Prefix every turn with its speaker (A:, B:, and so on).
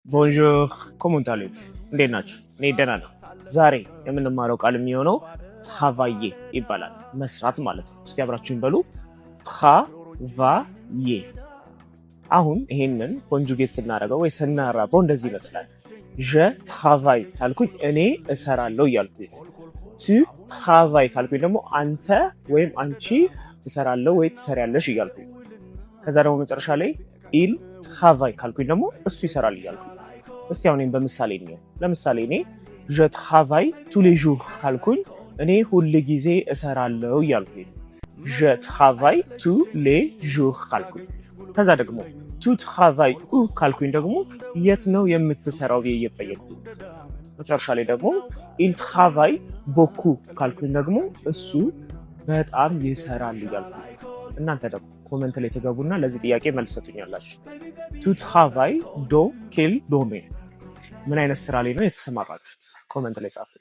A: ቦንጆር ኮሙንታሌፍ እንዴት ናችሁ? እኔ ደህና ነኝ። ዛሬ የምንማረው ቃል የሚሆነው ትራቫዬ ይባላል፣ መስራት ማለት ነው። እስቲ አብራችሁኝ በሉ ትራቫዬ። አሁን ይሄንን ኮንጁጌት ስናደርገው ወይ ስናራበው እንደዚህ ይመስላል። ዠ ትራቫይ ካልኩኝ እኔ እሰራለሁ እያልኩኝ፣ ቱ ትራቫይ ካልኩኝ ደግሞ አንተ ወይም አንቺ ትሰራለህ ወይ ትሰሪያለሽ እያልኩኝ፣ ከዛ ደግሞ መጨረሻ ላይ ኢል ትራቫይ ካልኩኝ ደግሞ እሱ ይሰራል እያልኩኝ። እስቲ አሁን በምሳሌ ነው። ለምሳሌ እኔ ዠ ትራቫይ ቱ ሌ ዡር ካልኩኝ እኔ ሁል ጊዜ እሰራለሁ እያልኩኝ፣ ዠ ትራቫይ ቱ ሌ ዡር ካልኩኝ። ከዛ ደግሞ ቱ ትራቫይ ኡ ካልኩኝ ደግሞ የት ነው የምትሰራው ብዬ እየጠየቅኩኝ። መጨረሻ ላይ ደግሞ ኢል ትራቫይ ቦኩ ካልኩኝ ደግሞ እሱ በጣም ይሰራል እያልኩኝ። እናንተ ደግሞ ኮመንት ላይ ተገቡና ለዚህ ጥያቄ መልስ ሰጡኛላችሁ። ቱ ትራቫይ ዶ ኬል ዶሜን፣ ምን አይነት ስራ ላይ ነው የተሰማራችሁት? ኮመንት ላይ ጻፉ።